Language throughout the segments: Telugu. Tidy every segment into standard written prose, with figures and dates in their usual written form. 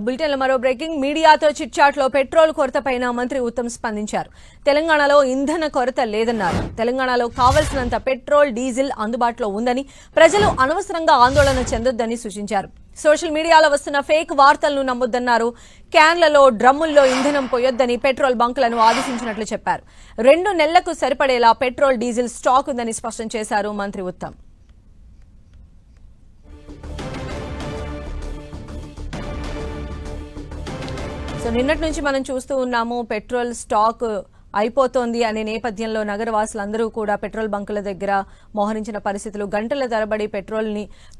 బులెటిన్లో మరో బ్రేకింగ్. మీడియాతో చిట్చాట్లో పెట్రోల్ కొరతపైన మంత్రి ఉత్తమ్ స్పందించారు. తెలంగాణలో ఇంధన కొరత లేదన్నారు. తెలంగాణలో కావలసినంత పెట్రోల్, డీజిల్ అందుబాటులో ఉందని, ప్రజలు అనవసరంగా ఆందోళన చెందొద్దని సూచించారు. సోషల్ మీడియాలో వస్తున్న ఫేక్ వార్తలను నమ్మొద్దన్నారు. క్యాన్లలో, డ్రమ్ముల్లో ఇంధనం పోయొద్దని పెట్రోల్ బంకులను ఆదేశించినట్లు చెప్పారు. 2 నెలలకు సరిపడేలా పెట్రోల్, డీజిల్ స్టాక్ ఉందని స్పష్టం చేశారు మంత్రి ఉత్తమ్. సో నిన్నటి నుంచి మనం చూస్తూ ఉన్నాము పెట్రోల్ స్టాక్ అయిపోతోంది అనే నేపథ్యంలో నగరవాసులందరూ కూడా పెట్రోల్ బంకుల దగ్గర మోహరించిన పరిస్థితులు. గంటల తరబడి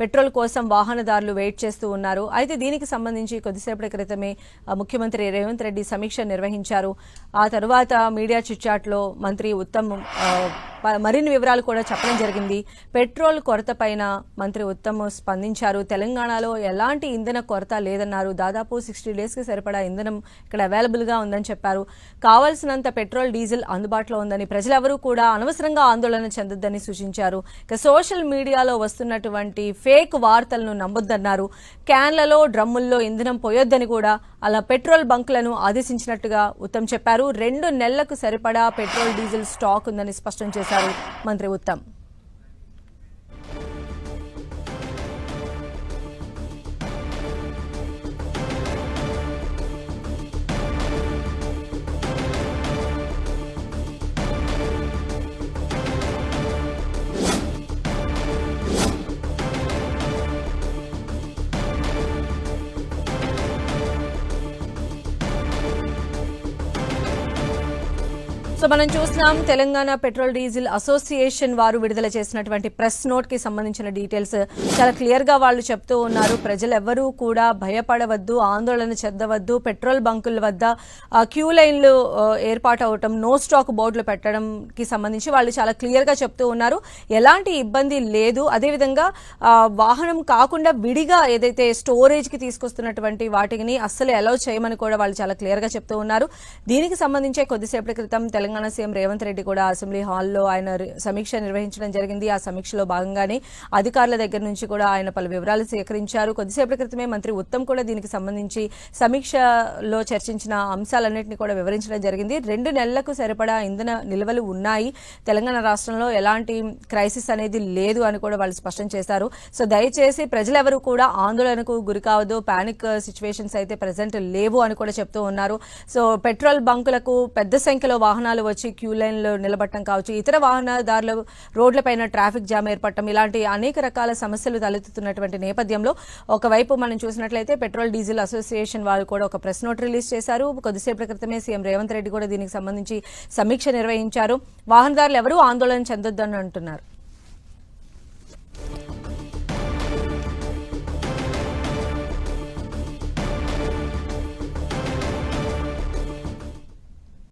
పెట్రోల్ కోసం వాహనదారులు వెయిట్ చేస్తూ ఉన్నారు. అయితే దీనికి సంబంధించి కొద్దిసేపటి క్రితమే ముఖ్యమంత్రి రేవంత్ రెడ్డి సమీక్ష నిర్వహించారు. ఆ తర్వాత మీడియా చిట్చాట్లో మంత్రి ఉత్తమ్ మరిన్ని వివరాలు కూడా చెప్పడం జరిగింది. పెట్రోల్ కొరత పైన మంత్రి ఉత్తమ్ స్పందించారు. తెలంగాణలో ఎలాంటి ఇంధన కొరత లేదన్నారు. దాదాపు 60 days కి సరిపడా ఇంధనం ఇక్కడ అవైలబుల్ గా ఉందని చెప్పారు. కావాల్సినంత పెట్రోల్, డీజిల్ అందుబాటులో ఉందని, ప్రజలెవరూ కూడా అనవసరంగా ఆందోళన చెందొద్దని సూచించారు. ఇక సోషల్ మీడియాలో వస్తున్నటువంటి ఫేక్ వార్తలను నమ్మొద్దన్నారు. క్యాన్లలో, డ్రమ్ముల్లో ఇంధనం పోయొద్దని కూడా అలా పెట్రోల్ బంకులను ఆదేశించినట్టుగా ఉత్తమ్ చెప్పారు. 2 నెలలకు సరిపడా పెట్రోల్, డీజిల్ స్టాక్ ఉందని స్పష్టం చేశారు మంత్రి ఉత్తమ్. సో మనం చూస్తున్నాం తెలంగాణ పెట్రోల్ డీజిల్ అసోసియేషన్ వారు విడుదల చేసినటువంటి ప్రెస్ నోట్ కి సంబంధించిన డీటెయిల్స్ చాలా క్లియర్ గా వాళ్ళు చెప్తూ ఉన్నారు. ప్రజలెవరూ కూడా భయపడవద్దు, ఆందోళన చెందవద్దు. పెట్రోల్ బంకుల వద్ద క్యూ లైన్లు ఏర్పాటు అవటం, నో స్టాక్ బోర్డులు పెట్టడం కి సంబంధించి వాళ్ళు చాలా క్లియర్ గా చెప్తూ ఉన్నారు. ఎలాంటి ఇబ్బంది లేదు. అదేవిధంగా వాహనం కాకుండా విడిగా ఏదైతే స్టోరేజ్ కి తీసుకొస్తున్నటువంటి వాటిని అస్సలు అలౌ చేయమని కూడా వాళ్ళు చాలా క్లియర్ గా చెప్తూ ఉన్నారు. దీనికి సంబంధించే కొద్దిసేపటి క్రితం తెలంగాణ సీఎం రేవంత్ రెడ్డి కూడా అసెంబ్లీ హాల్లో ఆయన సమీక్ష నిర్వహించడం జరిగింది. ఆ సమీక్షలో భాగంగానే అధికారుల దగ్గర నుంచి కూడా ఆయన పలు వివరాలు సేకరించారు. కొద్దిసేపటి క్రితమే మంత్రి ఉత్తమ్ కూడా దీనికి సంబంధించి సమీక్షలో చర్చించిన అంశాలన్నింటినీ కూడా వివరించడం జరిగింది. 2 నెలలకు సరిపడా ఇంధన నిల్వలు ఉన్నాయి. తెలంగాణ రాష్ట్రంలో ఎలాంటి క్రైసిస్ అనేది లేదు అని కూడా వాళ్ళు స్పష్టం చేశారు. సో దయచేసి ప్రజలెవరూ కూడా ఆందోళనకు గురి కావద్దు, పానిక్ సిచ్యువేషన్స్ అయితే ప్రెసెంట్ లేవు అని కూడా చెప్తూ ఉన్నారు. సో పెట్రోల్ బంకులకు పెద్ద సంఖ్యలో వాహనాలు వచ్చి క్యూ లైన్లో నిలబడటం కావచ్చు, ఇతర వాహనదారులు రోడ్లపైన ట్రాఫిక్ జామ్ ఏర్పడటం, ఇలాంటి అనేక రకాల సమస్యలు తలెత్తుతున్నటువంటి నేపథ్యంలో ఒకవైపు మనం చూసినట్లయితే పెట్రోల్ డీజిల్ అసోసియేషన్ వాళ్ళు కూడా ఒక ప్రెస్ నోట్ రిలీజ్ చేశారు. కొద్దిసేపటి క్రితమే సీఎం రేవంత్ రెడ్డి కూడా దీనికి సంబంధించి సమీక్ష నిర్వహించారు. వాహనదారులు ఎవరూ ఆందోళన చెందొద్దని అంటున్నారు.